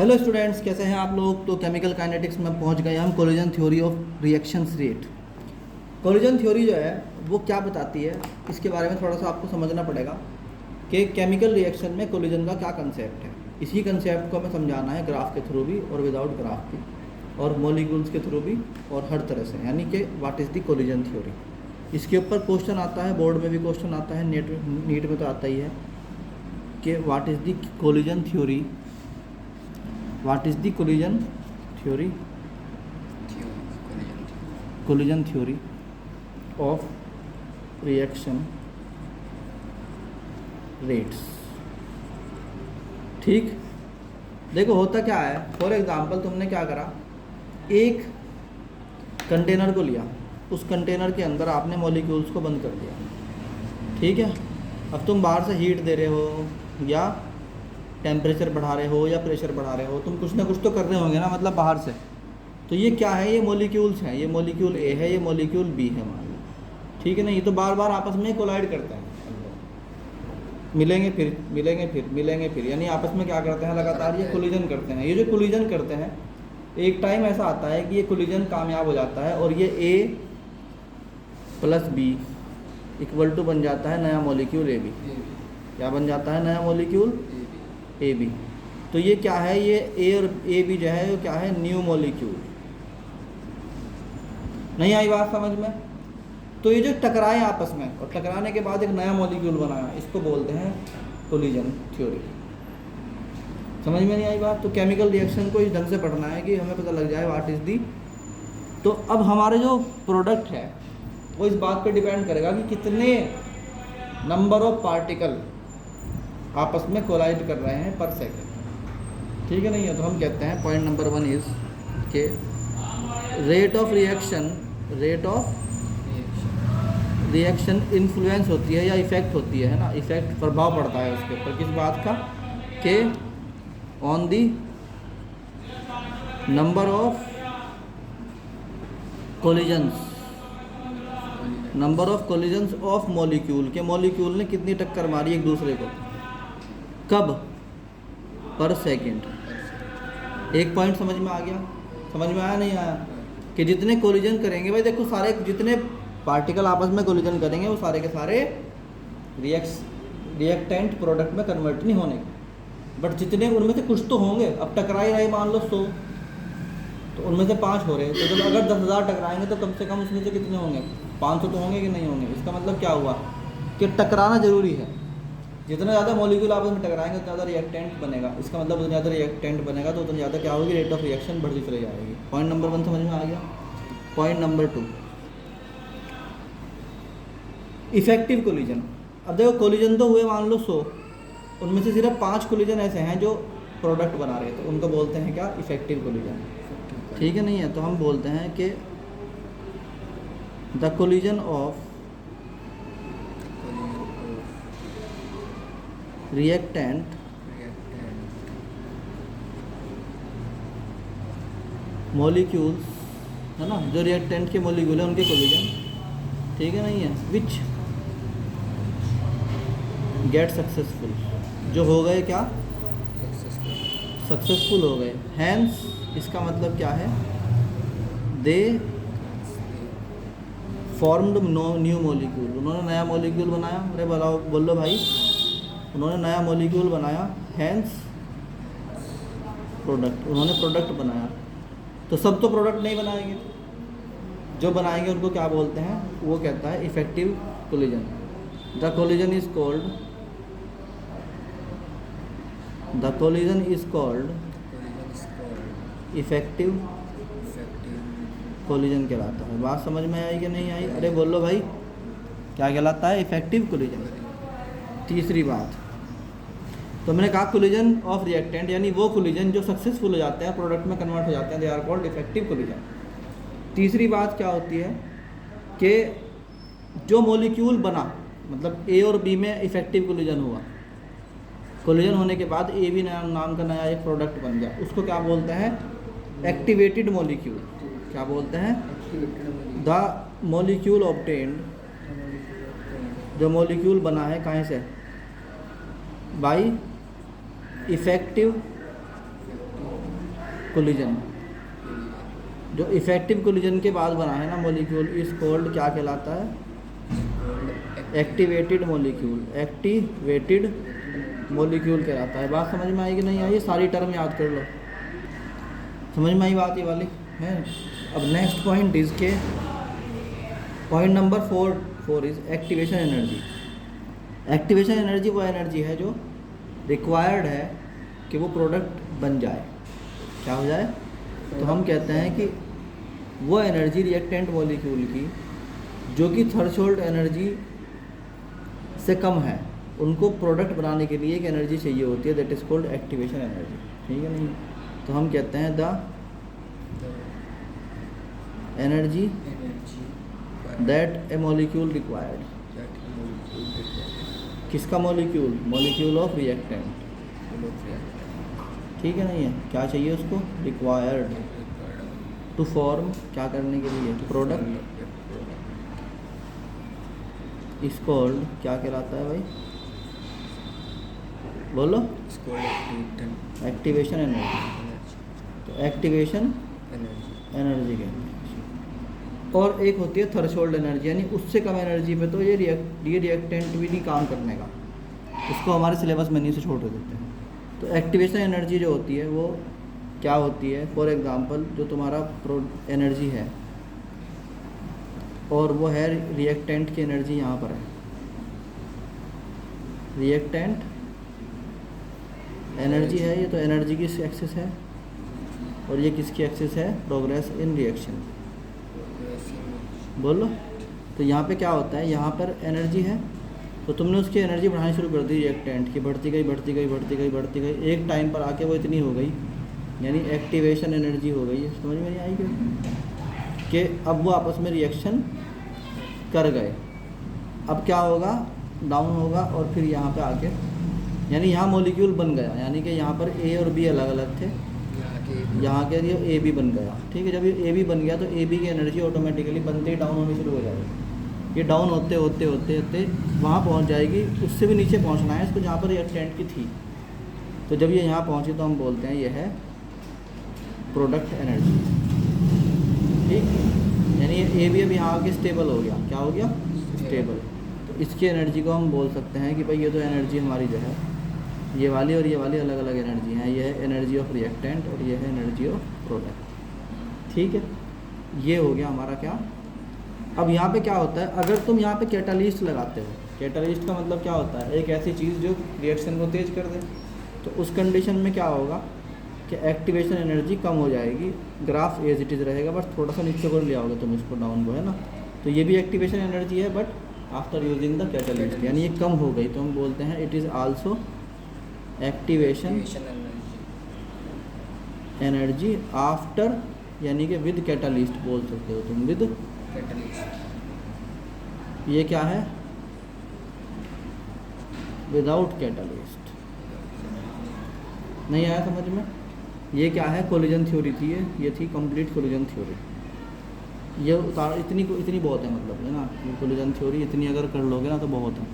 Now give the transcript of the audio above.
Hello students, कैसे हैं आप लोग। तो केमिकल काइनेटिक्स में पहुंच गए हम collision theory of reactions rate. Collision theory जो है वो क्या बताती है, इसके बारे में थोड़ा सा आपको समझना पड़ेगा कि केमिकल रिएक्शन में कोलिजन का क्या कंसेप्ट है। इसी कंसेप्ट को हमें समझाना है ग्राफ के थ्रू भी और विदाउट ग्राफ भी, और मॉलिक्यूल्स के थ्रू भी, और हर तरह से, यानी कि what is the collision theory. इसके ऊपर क्वेश्चन आता है, बोर्ड में भी क्वेश्चन आता है, नीट में तो आता ही है कि what is the collision theory, what is the collision theory of reaction rates। ठीक, देखो होता क्या है। फॉर एग्जांपल तुमने क्या करा, एक कंटेनर को लिया, उस कंटेनर के अंदर आपने मॉलिक्यूल्स को बंद कर दिया। ठीक है, अब तुम बाहर से हीट दे रहे हो या टेम्परेचर बढ़ा रहे हो या प्रेशर बढ़ा रहे हो, तुम कुछ ना कुछ तो कर रहे होंगे ना, मतलब बाहर से। तो ये क्या है, ये मॉलिक्यूल्स हैं, ये मॉलिक्यूल ए है, ये मॉलिक्यूल बी है मान लो। ठीक है ना, ये तो बार बार आपस में कोलाइड करते हैं, मिलेंगे फिर मिलेंगे फिर मिलेंगे फिर, यानी आपस में क्या करते हैं, लगातार ये कोलिजन करते हैं। ये जो कोलिजन करते हैं, एक टाइम ऐसा आता है कि ये कोलिजन कामयाब हो जाता है और ये ए प्लस बी इक्वल टू बन जाता है नया मॉलिक्यूल ए बी। क्या बन जाता है, नया मॉलिक्यूल ए बी। तो ये क्या है, ये ए और ए बी जो है वो क्या है, न्यू मॉलिक्यूल। नहीं आई बात समझ में। तो ये जो टकराए आपस में और टकराने के बाद एक नया मॉलिक्यूल बनाया, इसको बोलते हैं कोलिजन थ्योरी। समझ में नहीं आई बात। तो केमिकल रिएक्शन को इस ढंग से पढ़ना है कि हमें पता लग जाए व्हाट इज़ दी। तो अब हमारे जो प्रोडक्ट है वो इस बात पे डिपेंड करेगा कि कितने नंबर ऑफ पार्टिकल आपस में कोलाइड कर रहे हैं पर सेकेंड। ठीक है नहीं है, तो हम कहते हैं पॉइंट नंबर 1 इज़ के रेट ऑफ रिएक्शन इन्फ्लुएंस होती है या इफ़ेक्ट होती है ना, इफ़ेक्ट प्रभाव पड़ता है उसके ऊपर, किस बात का, के on the number of collisions of molecule, के मॉलिक्यूल ने कितनी टक्कर मारी एक दूसरे को, कब, पर सेकंड। एक पॉइंट समझ में आ गया, समझ में आया नहीं आया, कि जितने कोलिजन करेंगे भाई, देखो सारे जितने पार्टिकल आपस में कोलिजन करेंगे वो सारे के सारे रिएक्टेंट प्रोडक्ट में कन्वर्ट नहीं होने, बट जितने उनमें से कुछ तो होंगे। अब टकराई रहे मान लो 100, तो उनमें से 5 हो रहे हैं, तो जब अगर 10,000 टकराएंगे तो कम से कम उसमें से कितने होंगे, 500 तो होंगे कि नहीं होंगे। इसका मतलब क्या हुआ कि टकराना जरूरी है। जितना ज़्यादा मॉलिक्यूल आपस में टकराएंगे उतना ज़्यादा रिएक्टेंट बनेगा। इसका मतलब उतना ज़्यादा रिएक्टेंट बनेगा तो उतना ज़्यादा क्या होगी, रेट ऑफ रिएक्शन बढ़ती चली जाएगी। पॉइंट नंबर 1 समझ में आ गया। Point number 2, effective collision. अब देखो कोलिजन तो हुए मान लो 100, उनमें से सिर्फ 5 कोलिजन ऐसे हैं जो प्रोडक्ट बना रहे थे, उनको बोलते हैं क्या, इफेक्टिव कोलिजन। ठीक है नहीं है, तो हम बोलते हैं कि the collision of reactant molecules है ना, जो रिएक्टेंट के मॉलिक्यूल है उनके कोलिजन, ठीक है नहीं है, विच गेट सक्सेसफुल, जो हो गए क्या, सक्सेसफुल हो गए। हैंस इसका मतलब क्या है, दे फॉर्म्ड न्यू मॉलिक्यूल, उन्होंने नया मॉलिक्यूल बनाया। अरे बोलो भाई, उन्होंने नया मॉलिक्यूल बनाया, हैंस प्रोडक्ट, उन्होंने प्रोडक्ट बनाया। तो सब तो प्रोडक्ट नहीं बनाएंगे, जो बनाएंगे उनको क्या बोलते हैं, वो कहता है effective collision. The collision is called effective collision कहलाता है। बात समझ में आई कि नहीं आई। अरे बोलो भाई, क्या कहलाता है, इफेक्टिव कोलिजन। तीसरी बात, तो मैंने कहा कोलिजन ऑफ रिएक्टेंट, यानी वो कोलिजन जो सक्सेसफुल हो जाते हैं, प्रोडक्ट में कन्वर्ट हो जाते हैं, they are called effective collision. तीसरी बात क्या होती है कि जो मॉलिक्यूल बना, मतलब ए और बी में इफेक्टिव कोलिजन हुआ, कोलिजन होने के बाद ए बी नाम का नया एक प्रोडक्ट बन गया, उसको क्या बोलते हैं, एक्टिवेटेड मॉलिक्यूल। क्या बोलते हैं, द मॉलिक्यूल ऑब्टेन्ड, जो मॉलिक्यूल बना है कहाँ से, बाई इफेक्टिव कोलिजन, जो इफेक्टिव कोलिजन के बाद बना है ना मॉलिक्यूल, इस कोल्ड क्या कहलाता है? एक्टिवेटेड मॉलिक्यूल, एक्टिवेटेड मॉलिक्यूल कहलाता है। बात समझ में आई कि नहीं आई? सारी टर्म याद कर लो, समझ में आई बात ये वाली है। अब नेक्स्ट पॉइंट इज के point number 4 is activation energy. Activation energy वो एनर्जी है जो रिक्वायर्ड है कि वो प्रोडक्ट बन जाए, क्या हो जाए? तो हम कहते हैं कि वो एनर्जी रिएक्टेंट मॉलिक्यूल की जो कि थ्रेशोल्ड एनर्जी से कम है, उनको प्रोडक्ट बनाने के लिए एक एनर्जी चाहिए होती है, that is called activation energy. ठीक है नहीं? तो हम कहते हैं the energy that A molecule required. किसका मॉलिक्यूल? Molecule of reactant. ठीक है नहीं है? क्या चाहिए उसको? रिक्वायर्ड टू फॉर्म, क्या करने के लिए? प्रोडक्ट। इस कॉल्ड क्या कहलाता है भाई? बोलो। Activation energy. तो एक्टिवेशन एनर्जी कहते हैं। और एक होती है थ्रेशोल्ड एनर्जी, यानी उससे कम एनर्जी पे तो ये रिएक्टेंट भी नहीं काम करने का, उसको हमारे सिलेबस में नहीं से छोड़ देते हैं। तो एक्टिवेशन एनर्जी जो होती है वो क्या होती है? फॉर एग्जांपल जो तुम्हारा एनर्जी है और वो है रिएक्टेंट की एनर्जी, यहाँ पर है रिएक्टेंट एनर्जी है, ये तो एनर्जी की एक्सिस है, और ये किसकी एक्सिस है? Progress in reaction. बोलो। तो यहाँ पे क्या होता है? यहाँ पर एनर्जी है, तो तुमने उसकी एनर्जी बढ़ानी शुरू कर दी रिएक्टेंट की, बढ़ती गई बढ़ती गई बढ़ती गई बढ़ती गई, एक टाइम पर आके वो इतनी हो गई, यानी एक्टिवेशन एनर्जी हो गई। समझ में नहीं आई कि अब वो आपस में रिएक्शन कर गए। अब क्या होगा? डाउन होगा, और फिर यहाँ पे आके यानी यहाँ मॉलिक्यूल बन गया, यानी कि यहाँ पर ए और बी अलग अलग थे, यहाँ के लिए ए बी बन गया। ठीक है? जब ये ए बी बन गया तो ए बी की एनर्जी ऑटोमेटिकली बनते ही डाउन होनी शुरू हो जाएगी। ये डाउन होते होते होते होते वहाँ पहुँच जाएगी, उससे भी नीचे पहुँचना है इसको जहाँ पर रिएक्टेंट की थी। तो जब ये यहाँ पहुँची तो हम बोलते हैं ये है प्रोडक्ट एनर्जी। ठीक? यानी ये ए बी अब यहाँ आके स्टेबल हो गया। क्या हो गया? स्टेबल। तो इसकी एनर्जी को हम बोल सकते हैं कि भाई ये तो एनर्जी हमारी जो है, ये वाली और ये वाली अलग अलग एनर्जी हैं। ये है एनर्जी ऑफ रिएक्टेंट और ये है एनर्जी ऑफ प्रोडक्ट। ठीक है? ये हो गया हमारा क्या। अब यहाँ पे क्या होता है? अगर तुम यहाँ पे कैटालिस्ट लगाते हो, कैटालिस्ट का मतलब क्या होता है? एक ऐसी चीज़ जो रिएक्शन को तेज कर दे। तो उस कंडीशन में क्या होगा कि एक्टिवेशन एनर्जी कम हो जाएगी, ग्राफ एज इट इज़ रहेगा, बस थोड़ा सा नीचे को ले आओगे तुम इसको, डाउन को, है ना। तो ये भी एक्टिवेशन एनर्जी है, but after using the catalyst, यानी ये कम हो गई, तो हम बोलते हैं it is also activation energy after, यानी कि विद कैटालिस्ट बोल सकते हो तुम, विद कैटालिस्ट। ये क्या है? Without catalyst. नहीं आया समझ में? ये क्या है? कोलिजन थ्योरी थी ये थी कंप्लीट कोलिजन थ्योरी। ये इतनी बहुत है, मतलब है ना, कोलिजन थ्योरी इतनी अगर कर लोगे ना तो बहुत है।